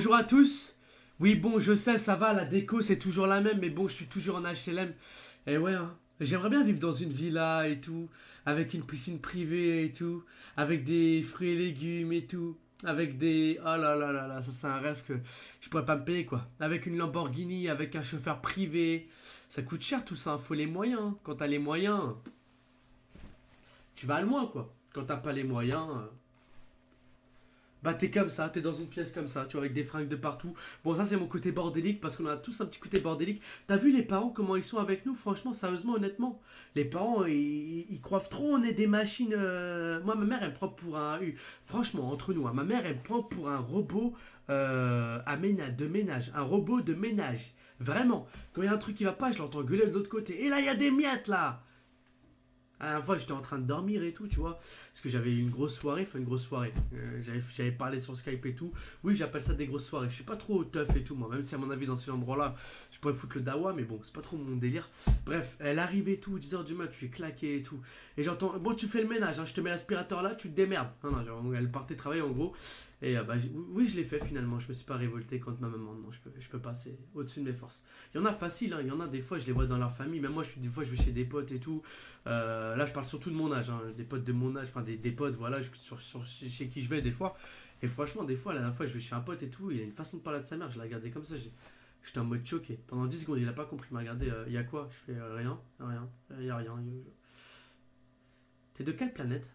Bonjour à tous. Oui, bon, je sais, ça va, la déco c'est toujours la même, mais bon, je suis toujours en HLM. Et ouais, hein, j'aimerais bien vivre dans une villa et tout, avec une piscine privée et tout, avec des fruits et légumes et tout, avec des... Oh là là là là, ça c'est un rêve que je pourrais pas me payer quoi. Avec une Lamborghini, avec un chauffeur privé. Ça coûte cher tout ça, hein, faut les moyens, hein. Quand t'as les moyens, tu vas loin quoi. Quand t'as pas les moyens... Bah t'es comme ça, t'es dans une pièce comme ça, tu vois, avec des fringues de partout. Bon ça c'est mon côté bordélique, parce qu'on a tous un petit côté bordélique. T'as vu les parents, comment ils sont avec nous, franchement, sérieusement, honnêtement. Les parents, ils croient trop on est des machines. Moi ma mère elle me prend pour un... Franchement, entre nous, hein, ma mère elle me prend pour un robot de ménage. Un robot de ménage. Vraiment. Quand il y a un truc qui va pas, je l'entends gueuler de l'autre côté. Et là il y a des miettes là. À la dernière fois, j'étais en train de dormir et tout, tu vois. Parce que j'avais une grosse soirée, enfin une grosse soirée. J'avais parlé sur Skype et tout. Oui, j'appelle ça des grosses soirées. Je suis pas trop tough et tout, moi. Même si, à mon avis, dans ces endroits-là, je pourrais foutre le dawa, mais bon, c'est pas trop mon délire. Bref, elle arrive et tout, 10h du mat, tu es claqué et tout. Et j'entends, bon, tu fais le ménage, hein, je te mets l'aspirateur là, tu te démerdes. Non, non, genre, elle partait travailler en gros. Et bah, oui, je l'ai fait finalement. Je me suis pas révolté contre ma maman. Non, je peux pas, c'est au-dessus de mes forces. Il y en a facile, hein. Il y en a des fois, je les vois dans leur famille. Même moi, des fois, je vais chez des potes et tout. Là, je parle surtout de mon âge, hein, des potes de mon âge, enfin des potes, voilà, chez qui je vais des fois. Et franchement, des fois, la dernière fois, je vais chez un pote et tout, il a une façon de parler de sa mère, je l'ai regardé comme ça, j'étais en mode choqué. Pendant 10 secondes, il a pas compris, il m'a regardé, y a quoi? Je fais rien, rien, y a rien. T'es de quelle planète?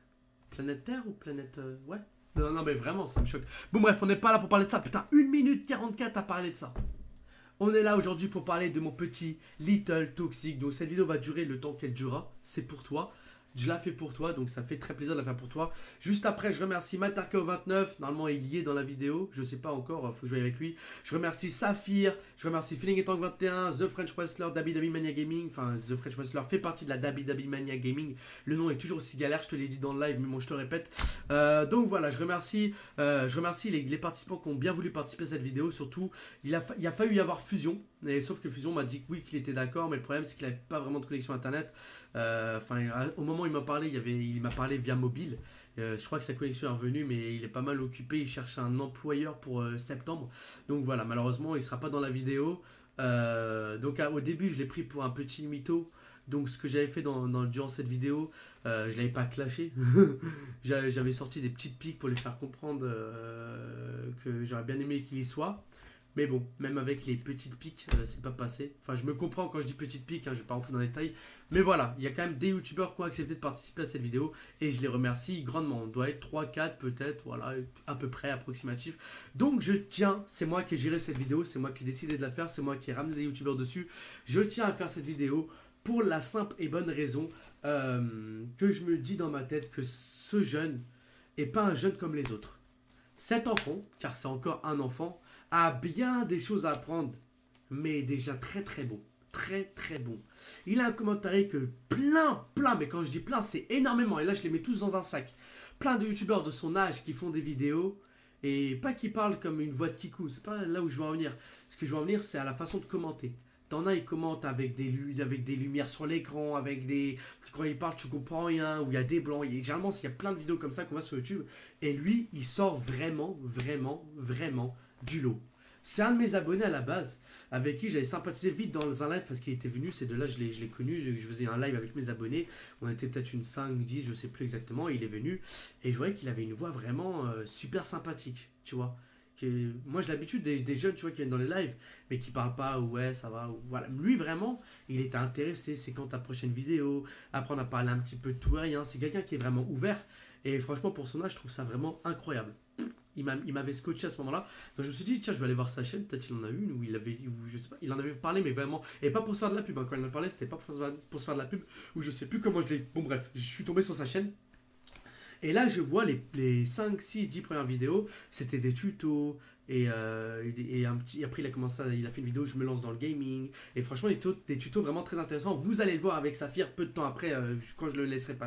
Planète Terre ou planète. Ouais? Non, non, mais vraiment, ça me choque. Bon, bref, on n'est pas là pour parler de ça. Putain, 1 minute 44 à parler de ça. On est là aujourd'hui pour parler de mon petit Little Toxic. Donc cette vidéo va durer le temps qu'elle durera. C'est pour toi. Je la fais pour toi, donc ça fait très plaisir de la faire pour toi. Juste après, je remercie Matarko29. Normalement, il y est dans la vidéo. Je sais pas encore, faut que je voie avec lui. Je remercie Saphir. Je remercie Feeling et Tank 21, The French Wrestler, Dabi Dabi Mania Gaming. Enfin, The French Wrestler fait partie de la Dabi Dabi Mania Gaming. Le nom est toujours aussi galère, je te l'ai dit dans le live, mais bon, je te le répète. Donc voilà, je remercie les participants qui ont bien voulu participer à cette vidéo. Surtout, il a fallu y avoir Fusion. Et sauf que Fusion m'a dit que oui, qu'il était d'accord, mais le problème c'est qu'il n'avait pas vraiment de connexion internet. Au moment où il m'a parlé, il m'a parlé via mobile. Je crois que sa connexion est revenue, mais il est pas mal occupé. Il cherche un employeur pour septembre. Donc voilà, malheureusement, il sera pas dans la vidéo. Au début, je l'ai pris pour un petit mytho. Donc ce que j'avais fait durant cette vidéo, je l'avais pas clashé. J'avais sorti des petites piques pour lui faire comprendre que j'aurais bien aimé qu'il y soit. Mais bon, même avec les petites piques, c'est pas passé. Enfin, je me comprends quand je dis petites piques, hein, je vais pas rentrer dans les détails. Mais voilà, il y a quand même des youtubeurs qui ont accepté de participer à cette vidéo. Et je les remercie grandement. On doit être 3, 4 peut-être, voilà, à peu près approximatif. Donc je tiens, c'est moi qui ai géré cette vidéo, c'est moi qui ai décidé de la faire, c'est moi qui ai ramené des youtubeurs dessus. Je tiens à faire cette vidéo pour la simple et bonne raison que je me dis dans ma tête que ce jeune est pas un jeune comme les autres. Cet enfant, car c'est encore un enfant, a bien des choses à apprendre, mais déjà très très bon. Très très bon. Il a un commentaire que plein, mais quand je dis plein, c'est énormément. Et là, je les mets tous dans un sac. Plein de youtubeurs de son âge qui font des vidéos. Et pas qui parlent comme une voix de kikou. C'est pas là où je veux en venir. Ce que je veux en venir, c'est à la façon de commenter. T'en as, ils commentent avec des lumières sur l'écran, avec des... Quand ils parlent, tu comprends rien, où il y a des blancs. Généralement, il y a plein de vidéos comme ça qu'on voit sur YouTube. Et lui, il sort vraiment du lot. C'est un de mes abonnés à la base, avec qui j'avais sympathisé vite dans un live, parce qu'il était venu, c'est de là je l'ai connu, je faisais un live avec mes abonnés. On était peut-être une 5, 10, je sais plus exactement, et il est venu. Et je voyais qu'il avait une voix vraiment super sympathique, tu vois. Moi j'ai l'habitude des jeunes tu vois qui viennent dans les lives mais qui parlent pas ouais ça va voilà. Lui vraiment il était intéressé, c'est quand ta prochaine vidéo, apprendre à parler un petit peu de tout et rien, c'est quelqu'un qui est vraiment ouvert et franchement pour son âge je trouve ça vraiment incroyable. Il m'avait scotché à ce moment là, donc je me suis dit tiens je vais aller voir sa chaîne, peut-être il en a une ou je sais pas, il en avait parlé mais vraiment, et pas pour se faire de la pub hein. Quand il en a parlé c'était pas pour se faire de la pub ou je sais plus comment je l'ai, bon bref je suis tombé sur sa chaîne. Et là, je vois les 5, 6, 10 premières vidéos, c'était des tutos. Après, il a fait une vidéo, je me lance dans le gaming. Et franchement, des tutos vraiment très intéressants. Vous allez le voir avec Saphir peu de temps après, quand je le laisserai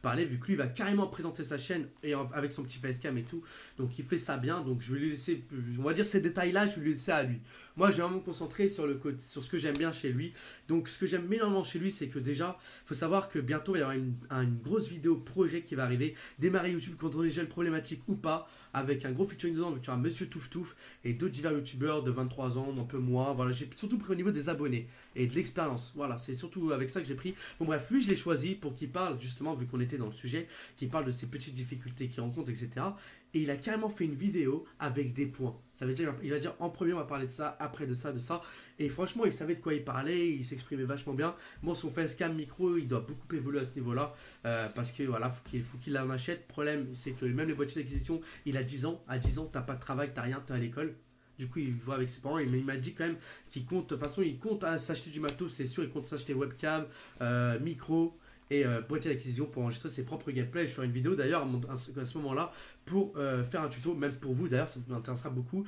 parler, vu que lui, il va carrément présenter sa chaîne avec son petit facecam et tout. Donc, il fait ça bien. Donc, je vais lui laisser, on va dire ces détails-là, je vais lui laisser à lui. Moi, je vais vraiment me concentrer sur, sur ce que j'aime bien chez lui. Donc, ce que j'aime énormément chez lui, c'est que déjà, il faut savoir que bientôt, il y aura une grosse vidéo projet qui va arriver. Démarrer YouTube quand on est jeune, problématique ou pas, avec un gros featuring dedans, avec un Monsieur Touf Touf et d'autres divers youtubeurs de 23 ans, un peu moins. Voilà, j'ai surtout pris au niveau des abonnés et de l'expérience. Voilà, c'est surtout avec ça que j'ai pris. Bon, bref, lui, je l'ai choisi pour qu'il parle, justement, vu qu'on était dans le sujet, qu'il parle de ses petites difficultés qu'il rencontre, etc. Et il a carrément fait une vidéo avec des points. Ça veut dire, il va dire en premier, on va parler de ça, après de ça, de ça. Et franchement, il savait de quoi il parlait, il s'exprimait vachement bien. Bon, son facecam micro, il doit beaucoup évoluer à ce niveau-là. Parce que voilà, faut qu'il en achète. Le problème, c'est que même les boîtiers d'acquisition, il a 10 ans. À 10 ans, t'as pas de travail, t'as rien, t'es à l'école. Du coup, il voit avec ses parents. Il m'a dit quand même qu'il compte, de toute façon, il compte s'acheter du matos, c'est sûr, il compte s'acheter webcam, micro et boîtier d'acquisition pour enregistrer ses propres gameplays. Je ferai une vidéo d'ailleurs à ce moment-là pour faire un tuto, même pour vous d'ailleurs, ça m'intéressera beaucoup.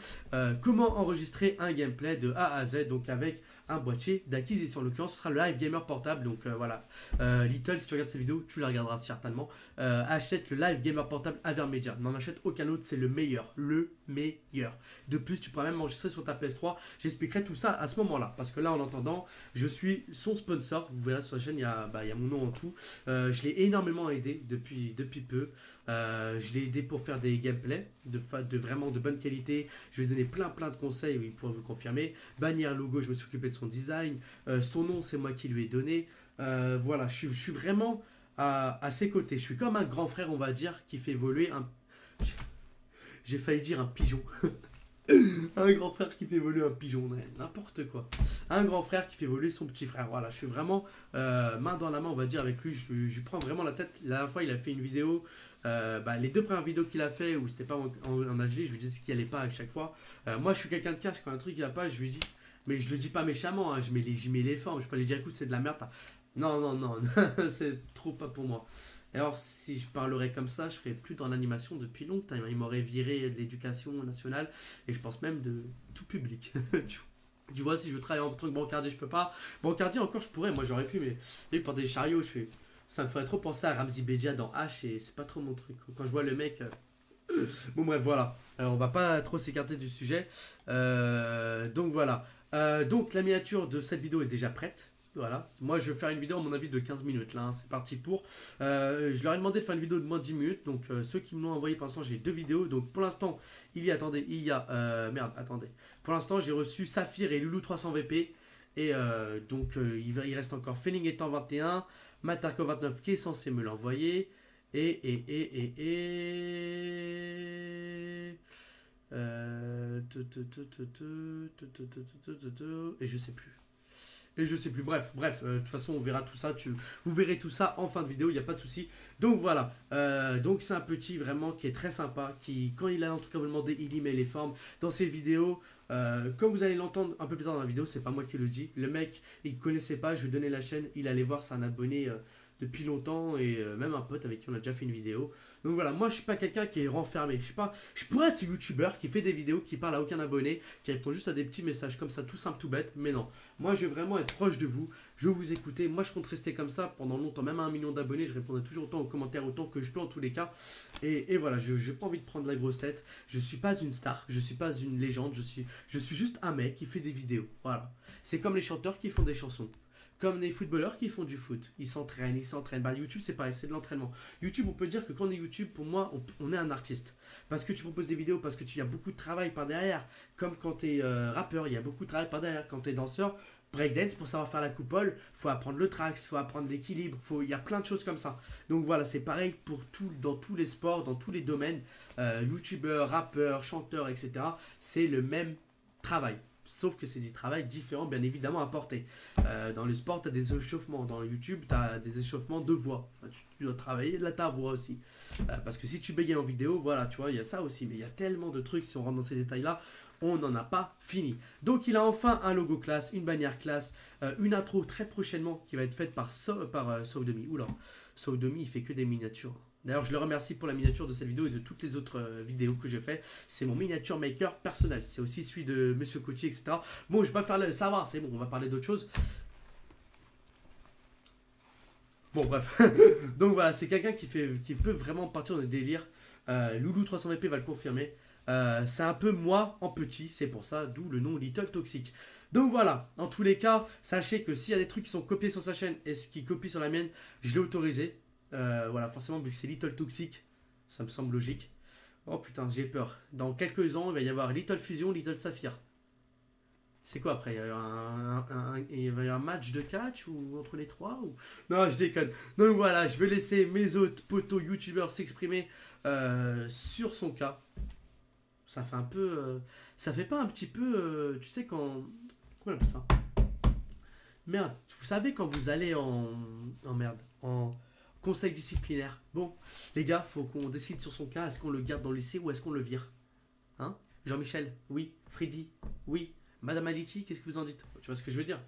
Comment enregistrer un gameplay de A à Z, donc avec un boîtier d'acquisition. En l'occurrence, ce sera le Live Gamer portable. Donc voilà, Little, si tu regardes cette vidéo, tu la regarderas certainement. Achète le Live Gamer portable Avermedia. N'en achète aucun autre, c'est le meilleur. Le meilleur. De plus, tu pourras même enregistrer sur ta PS3. J'expliquerai tout ça à ce moment-là. Parce que là, en entendant, je suis son sponsor. Vous verrez sur la chaîne, il y a mon nom en tout. Je l'ai énormément aidé depuis peu. Je l'ai aidé pour faire des gameplays de vraiment de bonne qualité. Je lui ai donné plein de conseils, il pourra vous le confirmer. Bannière, logo, je me suis occupé de son design. Son nom, c'est moi qui lui ai donné. Voilà, je suis vraiment à ses côtés. Je suis comme un grand frère, on va dire, qui fait évoluer un... J'ai failli dire un pigeon. Un grand frère qui fait évoluer un pigeon, n'importe quoi. Un grand frère qui fait évoluer son petit frère. Voilà, je suis vraiment main dans la main, on va dire, avec lui. Je prends vraiment la tête. La dernière fois, il a fait une vidéo. Les 2 premières vidéos qu'il a fait où c'était pas en HD, je lui dis ce qui allait pas à chaque fois. Moi, je suis quelqu'un de cash. Quand un truc il va pas, je lui dis. Mais je le dis pas méchamment. Hein, je mets les formes. Je peux lui dire écoute, c'est de la merde. Non, c'est trop pas pour moi. Alors, si je parlerais comme ça, je serais plus dans l'animation depuis longtemps. Il m'aurait viré de l'éducation nationale et je pense même de tout public. Tu vois, si je veux travailler en truc bancardier, je peux pas. Bancardier, encore, je pourrais. Moi, j'aurais pu, mais pour des chariots, ça me ferait trop penser à Ramzi Bedia dans H et c'est pas trop mon truc. Quand je vois le mec. Bon, bref, voilà. Alors, on va pas trop s'écarter du sujet. Donc, voilà. Donc, la miniature de cette vidéo est déjà prête. Voilà, moi je vais faire une vidéo à mon avis de 15 minutes là, hein. C'est parti pour. Je leur ai demandé de faire une vidéo de moins de 10 minutes, donc ceux qui me l'ont envoyé pour l'instant j'ai 2 vidéos, donc pour l'instant pour l'instant j'ai reçu Saphir et Loulou 300 VP, et il reste encore Feeling étant 21, Matarko 29 qui est censé me l'envoyer, et je sais plus. Bref, de toute façon, on verra tout ça. Vous verrez tout ça en fin de vidéo, il n'y a pas de souci. Donc voilà, donc c'est un petit vraiment qui est très sympa, qui, quand il a en tout cas vous demander, il y met les formes dans ses vidéos. Comme vous allez l'entendre un peu plus tard dans la vidéo, c'est pas moi qui le dis. Le mec, il connaissait pas, je lui donnais la chaîne, il allait voir, c'est un abonné depuis longtemps et même un pote avec qui on a déjà fait une vidéo. Donc voilà, moi je suis pas quelqu'un qui est renfermé. Je pourrais être ce youtubeur qui fait des vidéos, qui parle à aucun abonné, qui répond juste à des petits messages comme ça, tout simple, tout bête. Mais non, moi je veux vraiment être proche de vous, je veux vous écouter. Moi je compte rester comme ça pendant longtemps, même à 1 million d'abonnés, je répondrai toujours autant aux commentaires, autant que je peux en tous les cas. Et voilà, je n'ai pas envie de prendre la grosse tête. Je suis pas une star, je suis pas une légende, je suis juste un mec qui fait des vidéos. Voilà, c'est comme les chanteurs qui font des chansons. Comme les footballeurs qui font du foot, ils s'entraînent. YouTube, c'est pareil, c'est de l'entraînement. YouTube, on peut dire que quand on est YouTube, pour moi, on est un artiste. Parce que tu proposes des vidéos, parce que tu as beaucoup de travail par derrière. Comme quand tu es rappeur, il y a beaucoup de travail par derrière. Quand tu es danseur, breakdance, pour savoir faire la coupole, il faut apprendre le track, il faut apprendre l'équilibre, il y a plein de choses comme ça. Donc voilà, c'est pareil pour dans tous les sports, dans tous les domaines. YouTubeur, rappeur, chanteur, etc. C'est le même travail. Sauf que c'est du travail différent, bien évidemment, à porter. Dans le sport, tu as des échauffements. Dans le YouTube, tu as des échauffements de voix. Enfin, tu dois travailler là, ta voix aussi. Parce que si tu bégayes en vidéo, voilà, tu vois, il y a ça aussi. Mais il y a tellement de trucs, si on rentre dans ces détails-là, on n'en a pas fini. Donc, il a enfin un logo classe, une bannière classe, une intro très prochainement qui va être faite par Soudemi. Oula, Soudemi, il fait que des miniatures. D'ailleurs, je le remercie pour la miniature de cette vidéo et de toutes les autres vidéos que j'ai fait. C'est mon miniature maker personnel. C'est aussi celui de Monsieur Coachy, etc. Bon, je vais pas faire le savoir, c'est bon, on va parler d'autre chose. Bon, bref. Donc voilà, c'est quelqu'un qui peut vraiment partir dans des délires. Loulou 300 VP va le confirmer. C'est un peu moi en petit, c'est pour ça, d'où le nom Little Toxic. Donc voilà, en tous les cas, sachez que s'il y a des trucs qui sont copiés sur sa chaîne et ce qui copie sur la mienne, je l'ai autorisé. Voilà, forcément, vu que c'est Little Toxic, ça me semble logique. Oh putain, j'ai peur. Dans quelques ans, il va y avoir Little Fusion, Little Saphir. C'est quoi après? Il va y avoir un match de catch ou entre les trois ou... Non, je déconne. Donc voilà, je vais laisser mes autres potos youtubeurs s'exprimer sur son cas. Ça fait un peu... ça fait pas un petit peu... tu sais quand... Comment on appelle ça? Merde, vous savez quand vous allez en conseil disciplinaire. Bon, les gars, faut qu'on décide sur son cas. Est-ce qu'on le garde dans le lycée ou est-ce qu'on le vire? Hein? Jean-Michel? Oui. Freddy? Oui. Madame Aliti, qu'est-ce que vous en dites? Tu vois ce que je veux dire?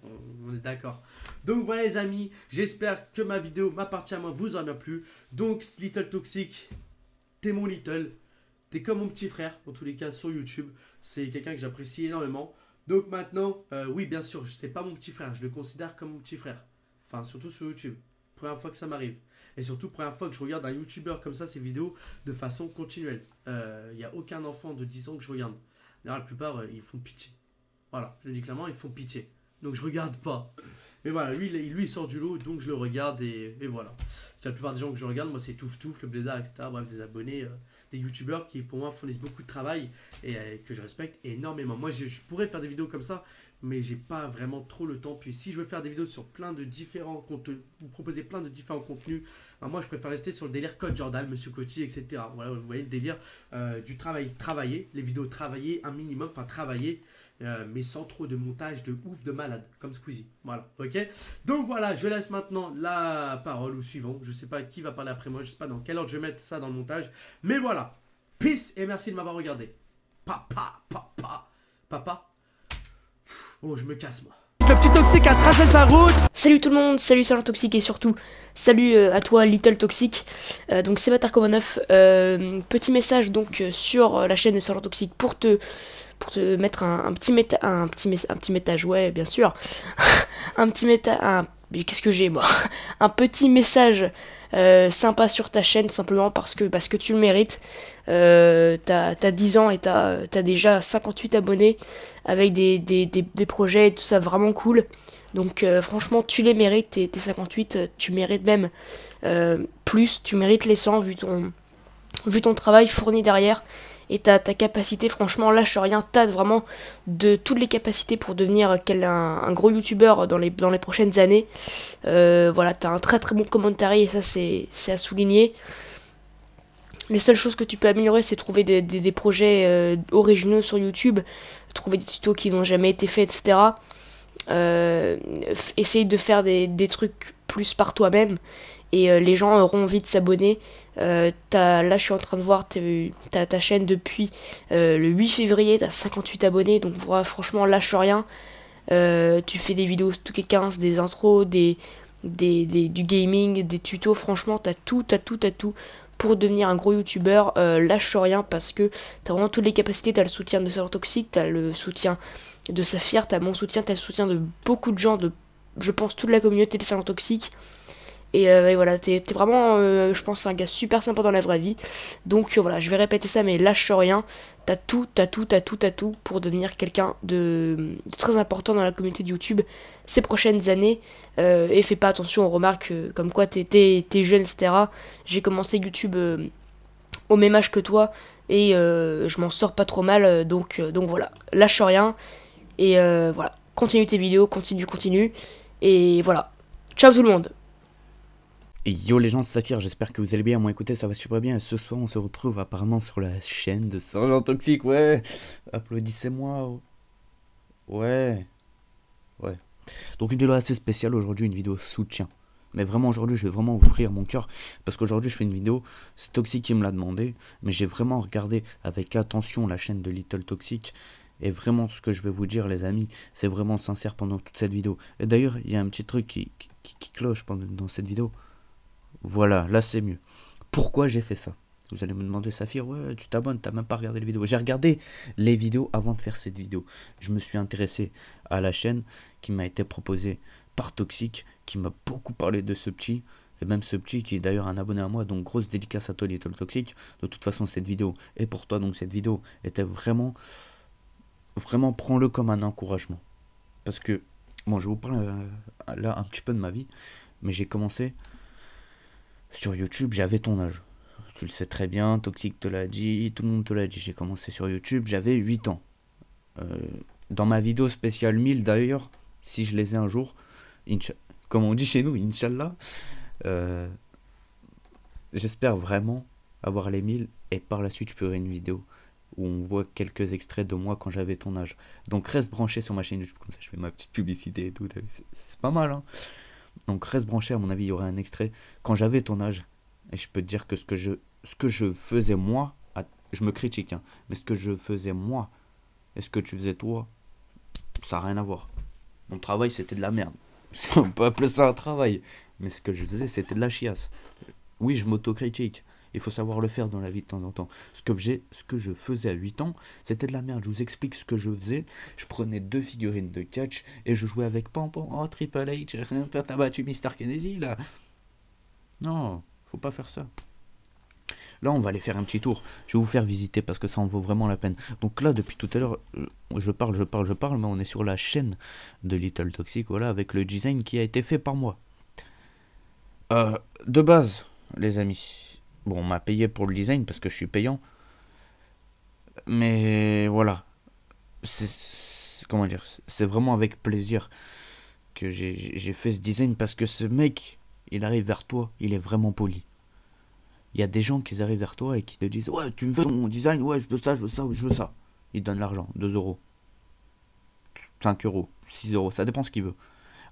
On est d'accord. Donc voilà les amis, j'espère que ma vidéo, ma partie à moi, vous aura bien plu. Donc Little Toxic, t'es mon Little. T'es comme mon petit frère, en tous les cas sur YouTube. C'est quelqu'un que j'apprécie énormément. Donc maintenant, oui bien sûr, c'est pas mon petit frère, je le considère comme mon petit frère. Enfin, surtout sur YouTube. Première fois que ça m'arrive. Et surtout, première fois que je regarde un YouTuber comme ça, ses vidéos, de façon continuelle. Il n'y a aucun enfant de 10 ans que je regarde. D'ailleurs, la plupart, ils font pitié. Voilà, je le dis clairement, ils font pitié. Donc je regarde pas. Mais voilà, lui il sort du lot, donc je le regarde et voilà. La plupart des gens que je regarde, moi c'est Touf Touf, le Blédard, etc. Bref, des abonnés, des youtubeurs qui pour moi fournissent beaucoup de travail et que je respecte énormément. Moi je pourrais faire des vidéos comme ça, mais j'ai pas vraiment trop le temps. Puis si je veux faire des vidéos sur plein de différents contenus, vous proposer plein de différents contenus, ben moi je préfère rester sur le délire Code Jordan, Monsieur Coty, etc. Voilà, vous voyez le délire du travail, travailler, les vidéos travailler un minimum, enfin travailler. Mais sans trop de montage de ouf de malade comme Squeezie, voilà, ok. Donc voilà, je laisse maintenant la parole au suivant. Je sais pas qui va parler après moi, je sais pas dans quel ordre je vais mettre ça dans le montage, mais voilà, peace et merci de m'avoir regardé. Papa. Oh, je me casse moi. Le petit Toxic a tracé sa route. Salut tout le monde, salut Saint Toxic et surtout salut à toi Little Toxic. Donc c'est Matarkova9, petit message donc sur la chaîne de Saint Toxic pour te mettre un petit métage, ouais bien sûr. Qu'est-ce que j'ai moi? Un petit message sympa sur ta chaîne, simplement parce que tu le mérites. T'as 10 ans et t'as déjà 58 abonnés avec des projets et tout ça vraiment cool. Donc franchement tu les mérites, tes 58, tu mérites même plus, tu mérites les 100 vu ton travail fourni derrière. Et ta capacité, franchement, lâche rien, t'as vraiment de toutes les capacités pour devenir un gros youtubeur dans les prochaines années. Voilà, t'as un très très bon commentaire et ça c'est à souligner. Les seules choses que tu peux améliorer, c'est trouver des projets originaux sur YouTube, trouver des tutos qui n'ont jamais été faits, etc. Essayer de faire des trucs plus par toi-même. Et les gens auront envie de s'abonner. Là, je suis en train de voir ta chaîne depuis le 8 février. T'as 58 abonnés. Donc, voilà, franchement, lâche rien. Tu fais des vidéos toutes les 15, des intros, du gaming, des tutos. Franchement, t'as tout pour devenir un gros youtubeur. Lâche rien parce que t'as vraiment toutes les capacités. T'as le soutien de Saint Toxic, t'as le soutien de Saphir, t'as mon soutien, t'as le soutien de beaucoup de gens, je pense, toute la communauté de Saint Toxic. Et voilà, t'es vraiment, je pense, un gars super sympa dans la vraie vie. Donc voilà, je vais répéter ça, mais lâche rien. T'as tout pour devenir quelqu'un de très important dans la communauté de YouTube ces prochaines années. Et fais pas attention aux remarques comme quoi t'es jeune, etc. J'ai commencé YouTube au même âge que toi. Et je m'en sors pas trop mal. Donc voilà, lâche rien. Et voilà, continue tes vidéos, continue. Et voilà, ciao tout le monde. Et yo les gens, c'est Saphir, j'espère que vous allez bien. Moi écoutez, ça va super bien. Ce soir on se retrouve apparemment sur la chaîne de Saint Toxic, ouais. Applaudissez-moi. Ouais. Donc une vidéo assez spéciale aujourd'hui, une vidéo soutien. Mais vraiment aujourd'hui je vais vraiment ouvrir mon cœur. Parce qu'aujourd'hui je fais une vidéo, c'est Toxic qui me l'a demandé. Mais j'ai vraiment regardé avec attention la chaîne de Little Toxic. Et vraiment ce que je vais vous dire les amis, c'est vraiment sincère pendant toute cette vidéo. Et d'ailleurs il y a un petit truc qui cloche dans cette vidéo. Voilà, là c'est mieux. Pourquoi j'ai fait ça? Vous allez me demander, Saphir, ouais, tu t'abonnes, t'as même pas regardé les vidéos. J'ai regardé les vidéos avant de faire cette vidéo. Je me suis intéressé à la chaîne qui m'a été proposée par Toxic, qui m'a beaucoup parlé de ce petit. Et même ce petit qui est d'ailleurs un abonné à moi, donc grosse dédicace à toi Little Toxic. De toute façon cette vidéo est pour toi, donc cette vidéo était vraiment, vraiment prends-le comme un encouragement. Parce que, bon je vous parle là un petit peu de ma vie, mais j'ai commencé sur YouTube, j'avais ton âge. Tu le sais très bien, Toxic te l'a dit, tout le monde te l'a dit. J'ai commencé sur YouTube, j'avais 8 ans. Dans ma vidéo spéciale 1000 d'ailleurs, si je les ai un jour, comme on dit chez nous, Inch'Allah, j'espère vraiment avoir les 1000 et par la suite je ferai une vidéo où on voit quelques extraits de moi quand j'avais ton âge. Donc reste branché sur ma chaîne YouTube, comme ça je fais ma petite publicité et tout, c'est pas mal hein. Donc reste branché, à mon avis il y aura un extrait quand j'avais ton âge. Et je peux te dire que ce que je faisais moi, je me critique hein, mais ce que je faisais moi et ce que tu faisais toi, ça n'a rien à voir. Mon travail c'était de la merde. On peut appeler ça un travail. Mais ce que je faisais c'était de la chiasse. Oui je m'autocritique. Il faut savoir le faire dans la vie de temps en temps. Ce que je faisais à 8 ans, c'était de la merde. Je vous explique ce que je faisais. Je prenais 2 figurines de catch et je jouais avec Pampon. Oh Triple H, t'as battu Mr. Kennedy là. Non, faut pas faire ça. Là, on va aller faire un petit tour. Je vais vous faire visiter parce que ça en vaut vraiment la peine. Donc là, depuis tout à l'heure, je parle, mais on est sur la chaîne de Little Toxic, voilà, avec le design qui a été fait par moi. De base, les amis, bon, on m'a payé pour le design parce que je suis payant. Mais voilà, comment dire, c'est vraiment avec plaisir que j'ai fait ce design parce que ce mec, il arrive vers toi, il est vraiment poli. Il y a des gens qui arrivent vers toi et qui te disent ouais tu me fais mon design, ouais je veux ça, je veux ça, je veux ça. Ils donnent l'argent, 2 euros, 5 euros, 6 euros, ça dépend ce qu'il veut.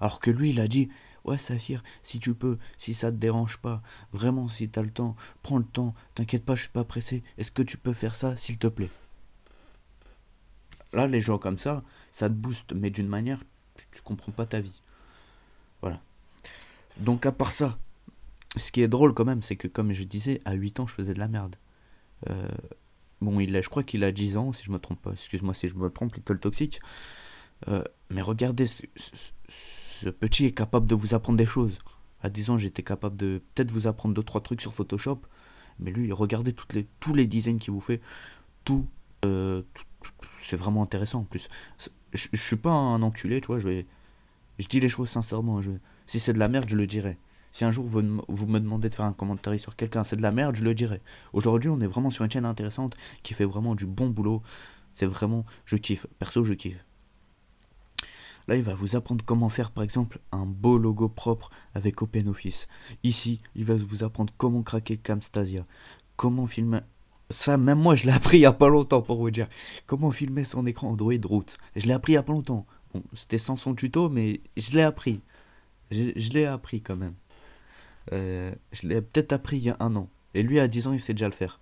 Alors que lui il a dit ouais Saphir, si tu peux, si ça te dérange pas, vraiment si t'as le temps, prends le temps, t'inquiète pas je suis pas pressé, est-ce que tu peux faire ça s'il te plaît. Là les gens comme ça te booste mais d'une manière tu comprends pas ta vie. Voilà. Donc à part ça, ce qui est drôle quand même, c'est que comme je disais, à 8 ans, je faisais de la merde. Bon, je crois qu'il a 10 ans, si je me trompe pas. Excuse-moi si je me trompe, Little Toxic. Mais regardez, ce petit est capable de vous apprendre des choses. À 10 ans, j'étais capable de peut-être vous apprendre 2-3 trucs sur Photoshop. Mais lui, regardez tous les designs qu'il vous fait. Tout, c'est vraiment intéressant en plus. Je suis pas un enculé, tu vois. Je dis les choses sincèrement. Si c'est de la merde, je le dirai. Si un jour vous me demandez de faire un commentaire sur quelqu'un, c'est de la merde, je le dirai. Aujourd'hui, on est vraiment sur une chaîne intéressante qui fait vraiment du bon boulot. C'est vraiment, je kiffe. Perso, je kiffe. Là, il va vous apprendre comment faire, par exemple, un beau logo propre avec OpenOffice. Ici, il va vous apprendre comment craquer Camtasia. Comment filmer... Ça, même moi, je l'ai appris il n'y a pas longtemps, pour vous dire. Comment filmer son écran Android root. Je l'ai appris il n'y a pas longtemps. Bon, c'était sans son tuto, mais je l'ai appris. Je l'ai appris quand même. Je l'ai peut-être appris il y a 1 an. Et lui, à 10 ans, il sait déjà le faire.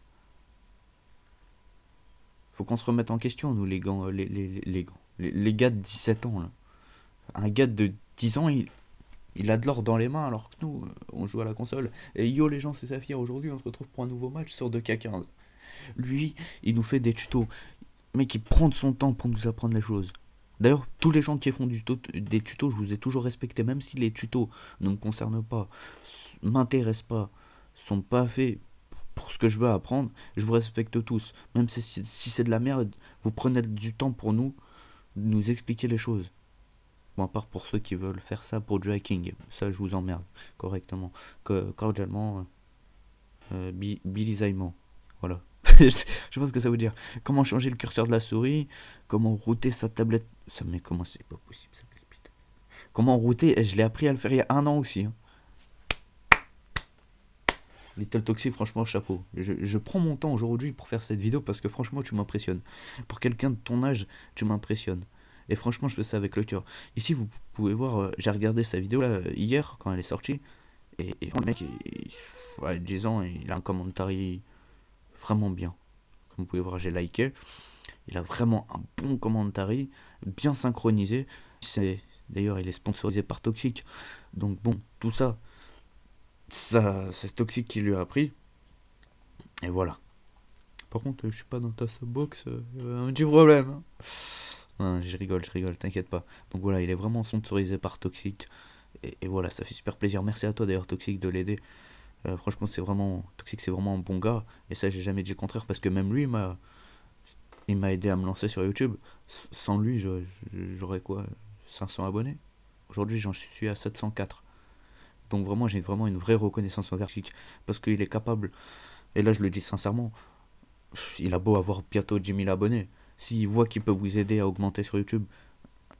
Faut qu'on se remette en question, nous, les gars de 17 ans, là. Un gars de 10 ans, il a de l'or dans les mains, alors que nous, on joue à la console. Et yo, les gens, c'est Saphir. Aujourd'hui, on se retrouve pour un nouveau match sur 2K15. Lui, il nous fait des tutos. Mec, il prend de son temps pour nous apprendre les choses. D'ailleurs, tous les gens qui font des tutos, je vous ai toujours respecté, même si les tutos ne me concernent pas, m'intéressent pas, sont pas faits pour ce que je veux apprendre, je vous respecte tous. Même si c'est de la merde, vous prenez du temps pour nous expliquer les choses. Bon, à part pour ceux qui veulent faire ça pour du hacking, ça je vous emmerde correctement, cordialement, bilisaillement, voilà. Je sais pas ce que ça veut dire. Comment changer le curseur de la souris, comment router sa tablette. Ça, mais comment c'est pas possible ça. Comment router, et je l'ai appris à le faire il y a 1 an aussi. Hein. Little Toxic, franchement, chapeau. Je prends mon temps aujourd'hui pour faire cette vidéo parce que franchement, tu m'impressionnes. Pour quelqu'un de ton âge, tu m'impressionnes. Et franchement, je fais ça avec le cœur. Ici, vous pouvez voir, j'ai regardé sa vidéo là, hier, quand elle est sortie. Et le mec, ouais, 10 ans, il a un commentaire vraiment bien. Comme vous pouvez voir, j'ai liké. Il a vraiment un bon commentaire, bien synchronisé. D'ailleurs, il est sponsorisé par Toxic. Donc bon, tout ça, c'est Toxic qui lui a appris. Et voilà. Par contre, je suis pas dans ta box, un petit problème. Hein. Non, je rigole, t'inquiète pas. Donc voilà, il est vraiment sponsorisé par Toxic. Et voilà, ça fait super plaisir. Merci à toi d'ailleurs, Toxic, de l'aider. Franchement, Toxic, c'est vraiment un bon gars. Et ça, j'ai jamais dit le contraire parce que même lui, il m'a aidé à me lancer sur YouTube. Sans lui, j'aurais quoi, 500 abonnés. Aujourd'hui, j'en suis à 704. Donc vraiment, j'ai vraiment une vraie reconnaissance envers Kik. Parce qu'il est capable, et là je le dis sincèrement, il a beau avoir bientôt 10 000 abonnés. S'il voit qu'il peut vous aider à augmenter sur YouTube,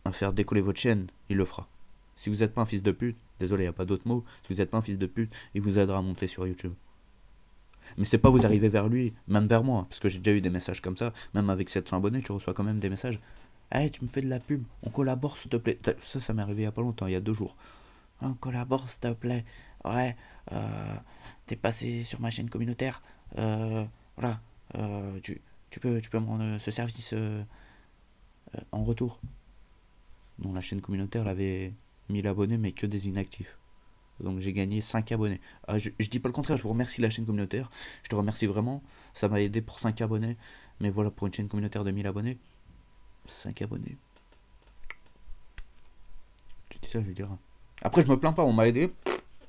à faire décoller votre chaîne, il le fera. Si vous n'êtes pas un fils de pute, désolé, il n'y a pas d'autre mot, si vous n'êtes pas un fils de pute, il vous aidera à monter sur YouTube. Mais c'est pas vous arriver vers lui, même vers moi, parce que j'ai déjà eu des messages comme ça, même avec 700 abonnés, tu reçois quand même des messages. Hey, tu me fais de la pub, on collabore s'il te plaît. Ça m'est arrivé il y a pas longtemps, il y a 2 jours. On collabore s'il te plaît. Ouais, t'es passé sur ma chaîne communautaire. Voilà, tu peux me rendre ce service en retour. Donc la chaîne communautaire, elle avait 1000 abonnés, mais que des inactifs. Donc j'ai gagné 5 abonnés. Je dis pas le contraire, je vous remercie la chaîne communautaire. Je te remercie vraiment. Ça m'a aidé pour 5 abonnés. Mais voilà, pour une chaîne communautaire de 1000 abonnés, 5 abonnés. Je dis ça, je veux dire. Après, je me plains pas, on m'a aidé.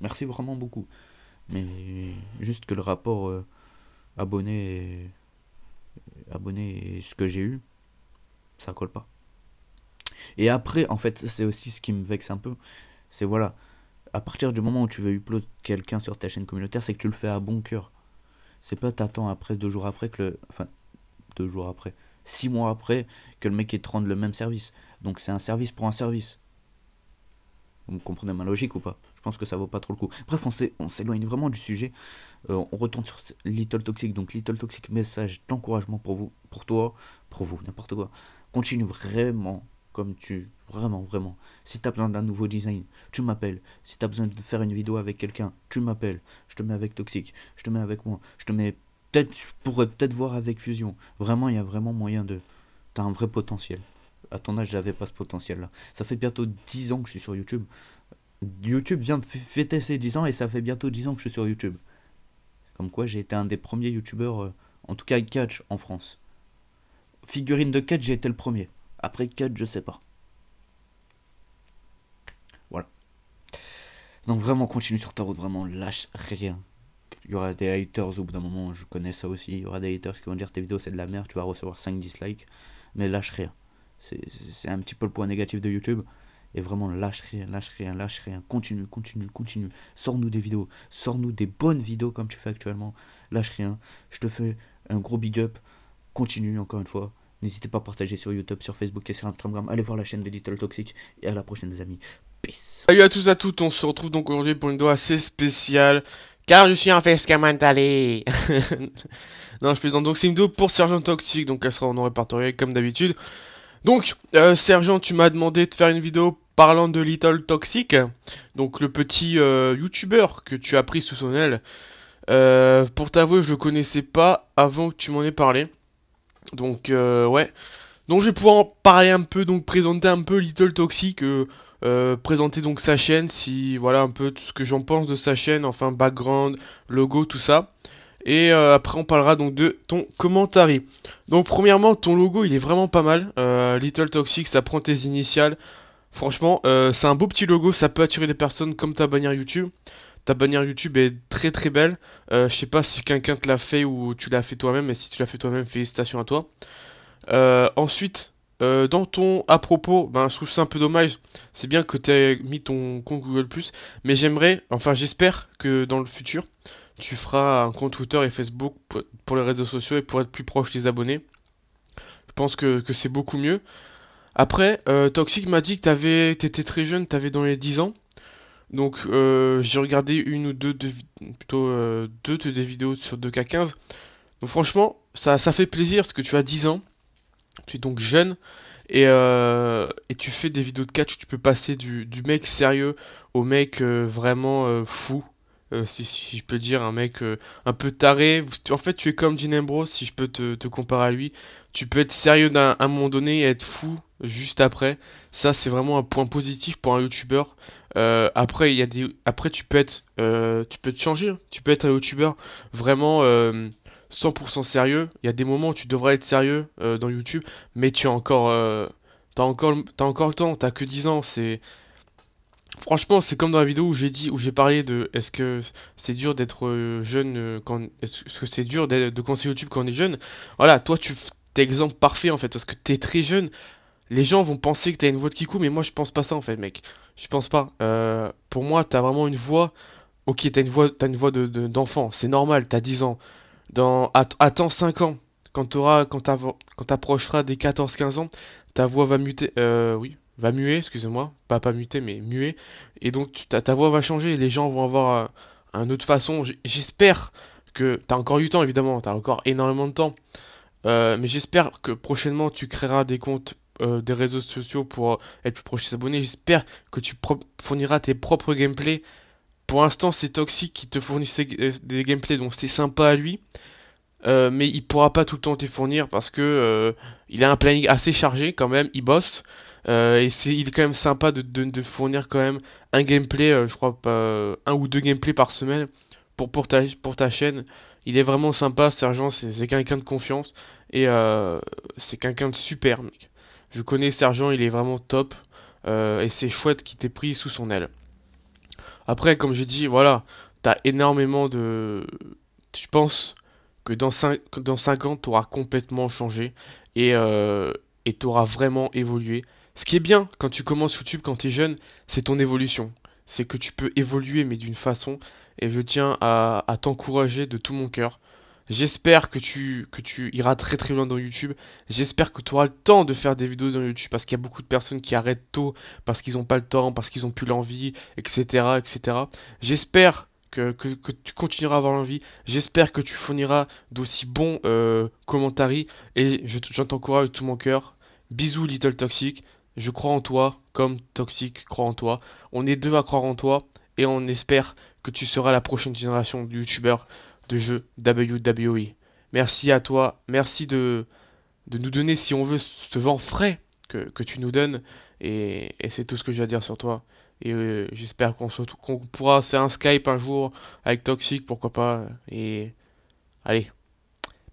Merci vraiment beaucoup. Mais juste que le rapport abonné et ce que j'ai eu, ça colle pas. Et après, en fait, c'est aussi ce qui me vexe un peu. C'est voilà, à partir du moment où tu veux upload quelqu'un sur ta chaîne communautaire, c'est que tu le fais à bon cœur. C'est pas t'attends après, 2 jours après que le. Enfin, 2 jours après. 6 mois après que le mec il te rende le même service. Donc c'est un service pour un service. Vous comprenez ma logique ou pas? Je pense que ça vaut pas trop le coup. Bref, on s'éloigne vraiment du sujet. On retourne sur Little Toxic. Donc Little Toxic, message d'encouragement pour vous, pour toi, pour vous, n'importe quoi. Continue vraiment comme tu... Vraiment, vraiment. Si t'as besoin d'un nouveau design, tu m'appelles. Si t'as besoin de faire une vidéo avec quelqu'un, tu m'appelles. Je te mets avec Toxic. Je te mets avec moi. Je te mets... Peut-être, je pourrais peut-être voir avec Fusion. Vraiment, il y a vraiment moyen de... T'as un vrai potentiel. À ton âge, j'avais pas ce potentiel-là. Ça fait bientôt 10 ans que je suis sur YouTube. YouTube vient de fêter ses 10 ans et ça fait bientôt 10 ans que je suis sur YouTube. Comme quoi, j'ai été un des premiers YouTubeurs, en tout cas catch en France. Figurine de catch, j'ai été le premier. Après catch, je sais pas. Voilà. Donc vraiment, continue sur ta route, vraiment, lâche rien. Il y aura des haters au bout d'un moment, je connais ça aussi. Il y aura des haters qui vont dire tes vidéos c'est de la merde, tu vas recevoir 5 dislikes. Mais lâche rien. C'est un petit peu le point négatif de YouTube. Et vraiment, lâche rien, lâche rien, lâche rien. Continue, continue, continue. Sors-nous des vidéos. Sors-nous des bonnes vidéos comme tu fais actuellement. Lâche rien. Je te fais un gros big up. Continue encore une fois. N'hésitez pas à partager sur YouTube, sur Facebook et sur Instagram. Allez voir la chaîne de Little Toxic. Et à la prochaine, les amis. Peace. Salut à tous à toutes, on se retrouve donc aujourd'hui pour une vidéo assez spéciale. Car je suis un Fescamentale. Non, je plaisante. Donc c'est une vidéo pour Sergent Toxic. Donc elle sera en nom répertorié comme d'habitude. Donc, Sergent, tu m'as demandé de faire une vidéo parlant de Little Toxic, donc le petit youtubeur que tu as pris sous son aile. Pour t'avouer, je le connaissais pas avant que tu m'en aies parlé. Donc, ouais. Donc, je vais pouvoir en parler un peu, donc présenter un peu Little Toxic, présenter donc sa chaîne, si voilà un peu tout ce que j'en pense de sa chaîne, enfin background, logo, tout ça. Et après on parlera donc de ton commentaire. Donc premièrement ton logo il est vraiment pas mal. Little Toxic, ça prend tes initiales. Franchement c'est un beau petit logo, ça peut attirer des personnes comme ta bannière YouTube. Ta bannière YouTube est très très belle. Je sais pas si quelqu'un te l'a fait ou tu l'as fait toi-même, mais si tu l'as fait toi-même, félicitations à toi. Ensuite, dans ton à propos, ben, je trouve ça un peu dommage. C'est bien que tu aies mis ton compte Google+, mais j'aimerais, enfin j'espère que dans le futur, tu feras un compte Twitter et Facebook pour les réseaux sociaux et pour être plus proche des abonnés. Je pense que c'est beaucoup mieux. Après, Toxic m'a dit que t'étais très jeune, t'avais dans les 10 ans. Donc j'ai regardé une ou deux, plutôt deux de des vidéos sur 2K15. Donc franchement, ça fait plaisir parce que tu as 10 ans. Tu es donc jeune et tu fais des vidéos de catch où tu peux passer du mec sérieux au mec vraiment fou. Si je peux dire, un mec un peu taré. En fait, tu es comme Dean Ambrose, si je peux te comparer à lui. Tu peux être sérieux à un moment donné et être fou juste après. Ça, c'est vraiment un point positif pour un youtubeur. Après, après, tu peux te changer. Tu peux être un youtubeur vraiment 100% sérieux. Il y a des moments où tu devrais être sérieux dans YouTube, mais t'as encore le temps. T'as que 10 ans. franchement, c'est comme dans la vidéo où j'ai dit, où j'ai parlé de est-ce que c'est dur d'être jeune quand est-ce que c'est dur de commencer YouTube quand on est jeune? Voilà, toi t'es exemple parfait en fait parce que t'es très jeune. Les gens vont penser que t'as une voix de kikou, mais moi je pense pas ça en fait, mec. Je pense pas. Pour moi, t'as vraiment une voix. Ok, t'as une voix d'enfant, c'est normal, t'as 10 ans. Attends 5 ans, quand t'approcheras des 14 15 ans, ta voix va muter, oui, va muer, excusez-moi, pas muter, mais muer, et donc ta voix va changer, et les gens vont avoir une autre façon. J'espère que t'as encore du temps, évidemment, t'as encore énormément de temps, mais j'espère que prochainement tu créeras des comptes, des réseaux sociaux pour être plus proche de tes abonnés. J'espère que tu fourniras tes propres gameplays. Pour l'instant, c'est Toxic qui te fournissait des gameplays, donc c'est sympa à lui. Mais il pourra pas tout le temps te fournir parce que il a un planning assez chargé quand même, il bosse. Il est quand même sympa de fournir quand même un gameplay, je crois pas, un ou deux gameplays par semaine pour ta chaîne. Il est vraiment sympa, Sergent, c'est quelqu'un de confiance et c'est quelqu'un de super, mec. Je connais Sergent, il est vraiment top et c'est chouette qu'il t'ait pris sous son aile. Après, comme j'ai dit, voilà, t'as énormément de... Je pense que dans 5 ans, t'auras complètement changé et t'auras vraiment évolué. Ce qui est bien quand tu commences YouTube, quand t'es jeune, c'est ton évolution. C'est que tu peux évoluer, mais d'une façon, et je tiens à t'encourager de tout mon cœur. J'espère que tu iras très très loin dans YouTube. J'espère que tu auras le temps de faire des vidéos dans YouTube parce qu'il y a beaucoup de personnes qui arrêtent tôt parce qu'ils n'ont pas le temps, parce qu'ils n'ont plus l'envie, etc., etc. J'espère que tu continueras à avoir l'envie. J'espère que tu fourniras d'aussi bons commentaires et je t'encourage de tout mon cœur. Bisous Little Toxic. Je crois en toi comme Toxic croit en toi. On est deux à croire en toi et on espère que tu seras la prochaine génération de YouTubeurs de jeux WWE. Merci à toi, merci de nous donner, si on veut, ce vent frais que tu nous donnes. Et c'est tout ce que j'ai à dire sur toi. Et j'espère qu'on pourra se faire un Skype un jour avec Toxic, pourquoi pas. Et allez,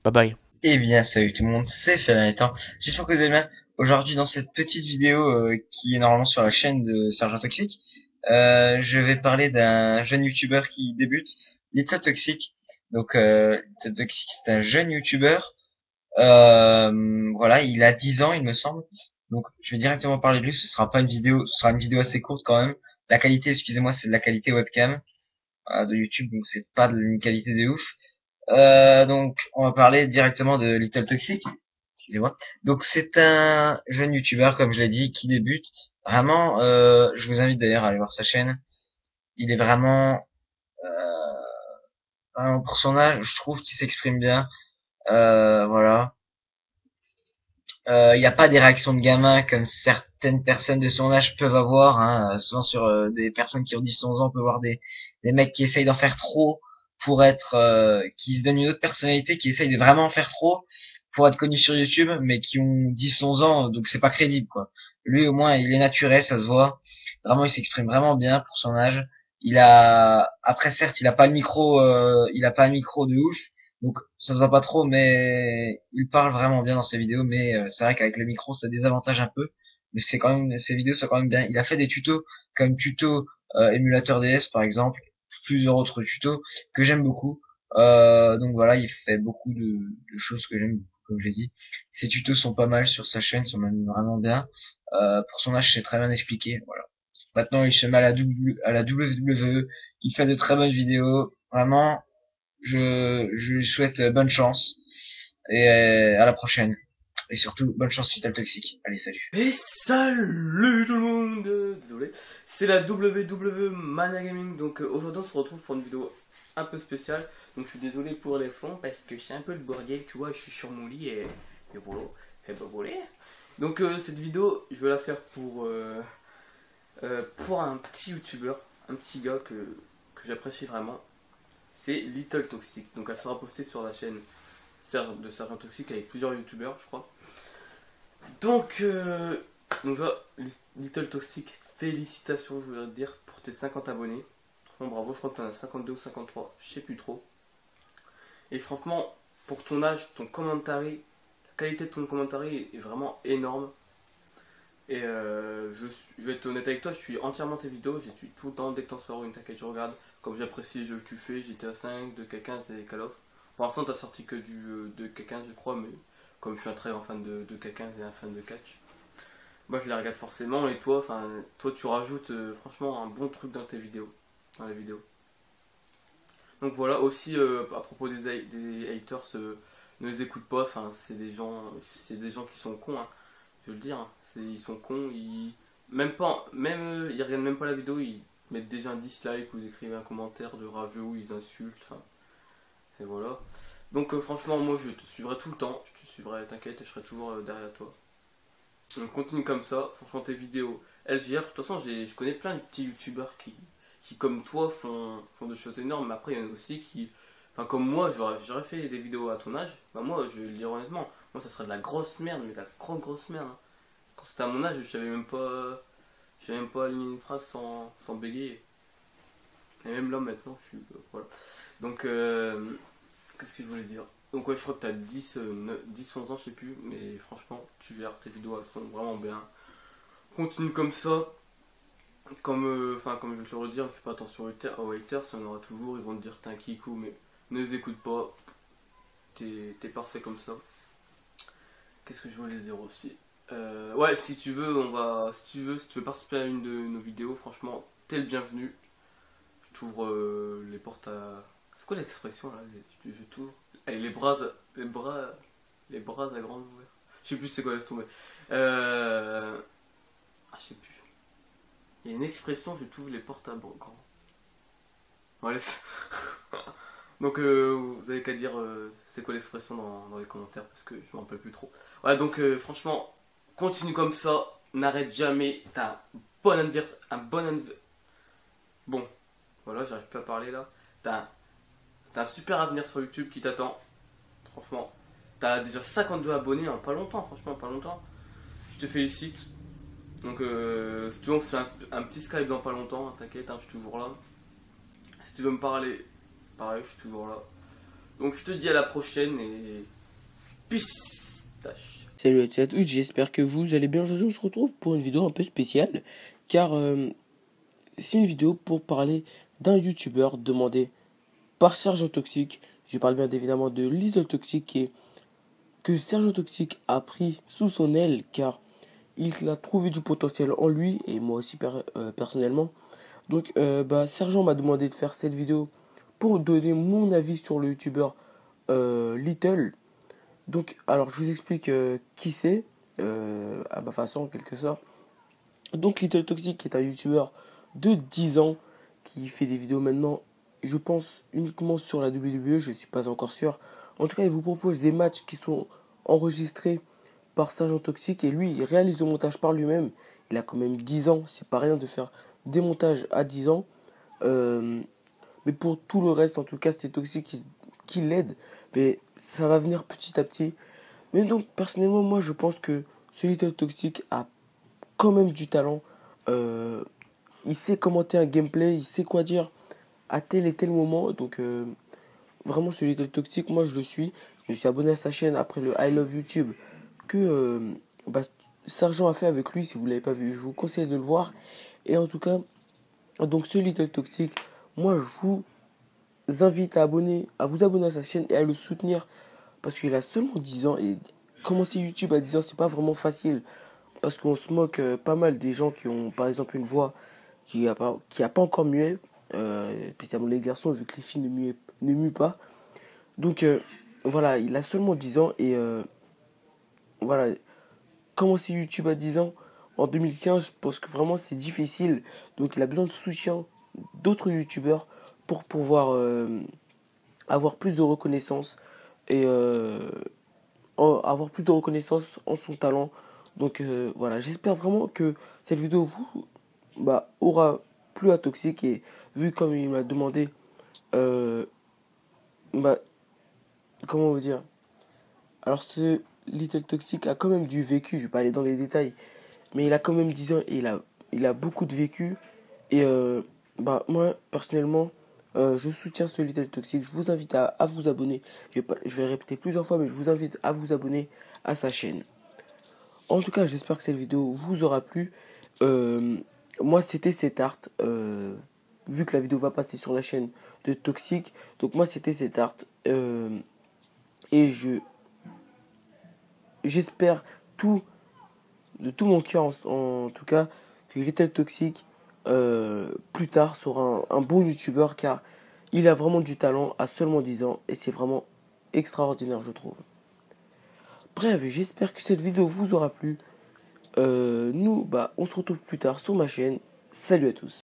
bye bye. Eh bien, salut tout le monde, c'est Fernand. J'espère que vous allez bien. Aujourd'hui, dans cette petite vidéo qui est normalement sur la chaîne de Sergent Toxic, je vais parler d'un jeune YouTuber qui débute, Little Toxic. Donc, Little Toxic, c'est un jeune YouTuber. Voilà, il a 10 ans, il me semble. Donc, je vais directement parler de lui. Ce sera pas une vidéo, ce sera une vidéo assez courte quand même. La qualité, excusez-moi, c'est de la qualité webcam de YouTube, donc c'est pas de une qualité de ouf. Donc, on va parler directement de Little Toxic. Excusez-moi. Donc, c'est un jeune YouTuber, comme je l'ai dit, qui débute. Vraiment, je vous invite d'ailleurs à aller voir sa chaîne. Il est vraiment pour son âge, je trouve qu'il s'exprime bien. Voilà. Il n'y a pas des réactions de gamin comme certaines personnes de son âge peuvent avoir. Hein. Souvent sur des personnes qui ont 10-11 ans, on peut voir des mecs qui essayent d'en faire trop pour être, qui se donnent une autre personnalité, qui essayent de vraiment en faire trop pour être connus sur YouTube, mais qui ont 10-11 ans, donc c'est pas crédible, quoi. Lui, au moins, il est naturel, ça se voit. Vraiment, il s'exprime vraiment bien pour son âge. Après, certes, il a pas un micro de ouf, donc ça se voit pas trop, mais il parle vraiment bien dans ses vidéos. Mais c'est vrai qu'avec le micro, ça désavantage un peu. Mais c'est quand même, ses vidéos sont quand même bien. Il a fait des tutos comme tuto émulateur DS par exemple, plusieurs autres tutos que j'aime beaucoup. Donc voilà, il fait beaucoup de choses que j'aime beaucoup, comme j'ai dit. Ses tutos sont pas mal sur sa chaîne, sont même vraiment bien. Pour son âge, c'est très bien expliqué. Voilà. Maintenant, il se met à la WWE. Il fait de très bonnes vidéos. Vraiment, je lui souhaite bonne chance et à la prochaine. Et surtout, bonne chance Little Toxic. Allez, salut. Et salut tout le monde. Désolé. C'est la WWE Mania Gaming. Donc aujourd'hui on se retrouve pour une vidéo un peu spéciale. Donc je suis désolé pour les fonds parce que c'est un peu le bordel. Tu vois, je suis sur mon lit et voilà. Et ben voilà. Donc cette vidéo, je vais la faire pour un petit YouTuber, un petit gars que j'apprécie vraiment. C'est Little Toxic. Donc elle sera postée sur la chaîne de Sergent Toxic avec plusieurs youtubeurs, je crois. Donc Little Toxic, félicitations, je voudrais te dire, pour tes 50 abonnés. Bon, bravo, je crois que tu en as 52 ou 53, je sais plus trop. Et franchement, pour ton âge, ton commentaire, la qualité de ton commentaire est vraiment énorme. Et je vais être honnête avec toi, je suis entièrement tes vidéos, je les suis tout le temps, dès que t'en sors une, t'inquiète, je regarde. Comme j'apprécie les jeux que tu fais, GTA 5, 2K15 et Call of. Pour l'instant, t'as sorti que du 2K15, je crois, mais comme je suis un très grand fan de 2K15 et un fan de catch, moi je les regarde forcément. Et toi, toi tu rajoutes franchement un bon truc dans tes vidéos, dans les vidéos. Donc voilà, aussi à propos des haters, ne les écoute pas, c'est des gens qui sont cons, hein, je veux le dire, hein. Ils sont cons, ils regardent même pas la vidéo, ils mettent déjà un dislike ou ils écrivent un commentaire de rageux ou ils insultent, et voilà. Donc franchement, moi je te suivrai tout le temps, je te suivrai, t'inquiète, je serai toujours derrière toi. Donc continue comme ça, franchement tes vidéos, elles gèrent. De toute façon, je connais plein de petits youtubeurs qui comme toi font des choses énormes, mais après il y en a aussi qui, comme moi, j'aurais fait des vidéos à ton âge, moi je vais le dire honnêtement, moi ça serait de la grosse merde, mais de la grosse merde, hein. Quand c'était à mon âge, je savais même pas aligner une phrase sans bégayer. Et même là maintenant, je suis voilà. Donc qu'est-ce que je voulais dire? Donc ouais, je crois que t'as 10-11 ans, je sais plus, mais franchement, tu gères tes vidéos, elles sont vraiment bien. Continue comme ça. Comme je vais te le redire, ne fais pas attention aux haters, il y en aura toujours, ils vont te dire t'es un kikou, mais ne les écoute pas. T'es parfait comme ça. Qu'est-ce que je voulais dire aussi? Ouais, si tu veux participer à une de nos vidéos, franchement, t'es le bienvenu. Je t'ouvre les portes à... C'est quoi l'expression là? Je t'ouvre. Allez, les bras à grande ouverture. Je sais plus c'est quoi, laisse tomber. Je sais plus. Il y a une expression, je t'ouvre les portes à grand. Bon, laisse. Donc vous avez qu'à dire c'est quoi l'expression dans les commentaires parce que je m'en rappelle plus trop. Voilà, donc franchement, continue comme ça, n'arrête jamais, t'as Bon, voilà, j'arrive plus à parler là. T'as un super avenir sur YouTube qui t'attend. Franchement, t'as déjà 52 abonnés en pas longtemps, franchement, pas longtemps. Je te félicite. Donc si tu veux, on se fait un petit Skype dans pas longtemps, hein, t'inquiète, hein, je suis toujours là. Si tu veux me parler, pareil, je suis toujours là. Donc je te dis à la prochaine et pistache. Salut à tous et à toutes, j'espère que vous allez bien. Aujourd'hui on se retrouve pour une vidéo un peu spéciale, car c'est une vidéo pour parler d'un youtubeur demandé par Sergent Toxic. Je parle bien évidemment de Little Toxic que Sergent Toxic a pris sous son aile, car il a trouvé du potentiel en lui, et moi aussi personnellement. Donc Sergent m'a demandé de faire cette vidéo pour donner mon avis sur le youtubeur Little. Donc, alors je vous explique qui c'est, à ma façon en quelque sorte. Donc Little Toxic est un youtubeur de 10 ans qui fait des vidéos maintenant, je pense, uniquement sur la WWE, je ne suis pas encore sûr. En tout cas, il vous propose des matchs qui sont enregistrés par Sergent Toxic et lui, il réalise le montage par lui-même. Il a quand même 10 ans, c'est pas rien de faire des montages à 10 ans. Mais pour tout le reste, en tout cas, c'est Toxic qui l'aide. Mais ça va venir petit à petit. Mais donc, personnellement, moi, je pense que ce Little Toxic a quand même du talent. Il sait commenter un gameplay, il sait quoi dire à tel et tel moment. Donc, vraiment, ce Little Toxic, moi, je le suis. Je me suis abonné à sa chaîne après le I Love YouTube que Sergent a fait avec lui. Si vous ne l'avez pas vu, je vous conseille de le voir. Et en tout cas, donc ce Little Toxic, moi, je vous invite à vous abonner à sa chaîne et à le soutenir parce qu'il a seulement 10 ans et commencer YouTube à 10 ans c'est pas vraiment facile parce qu'on se moque pas mal des gens qui ont par exemple une voix qui a pas encore muet, spécialement les garçons vu que les filles ne muent pas. Donc voilà, il a seulement 10 ans et voilà, commencer YouTube à 10 ans en 2015, je pense que vraiment c'est difficile. Donc il a besoin de soutien d'autres youtubeurs pour pouvoir avoir plus de reconnaissance et avoir plus de reconnaissance en son talent. Donc voilà, j'espère vraiment que cette vidéo aura plu à Toxic et vu comme il m'a demandé comment vous dire, alors ce Little Toxic a quand même du vécu, je vais pas aller dans les détails, mais il a quand même 10 ans et il a beaucoup de vécu et moi personnellement je soutiens ce Little Toxic. Je vous invite à vous abonner. Je vais répéter plusieurs fois, mais je vous invite à vous abonner à sa chaîne. En tout cas, j'espère que cette vidéo vous aura plu. Moi, c'était cet art. Vu que la vidéo va passer sur la chaîne de Toxic. Donc moi, c'était cet art. Et j'espère de tout mon cœur, en tout cas, que Little Toxic, plus tard, sera un bon youtubeur. Car il a vraiment du talent à seulement 10 ans. Et c'est vraiment extraordinaire, je trouve. Bref, j'espère que cette vidéo vous aura plu. On se retrouve plus tard sur ma chaîne. Salut à tous.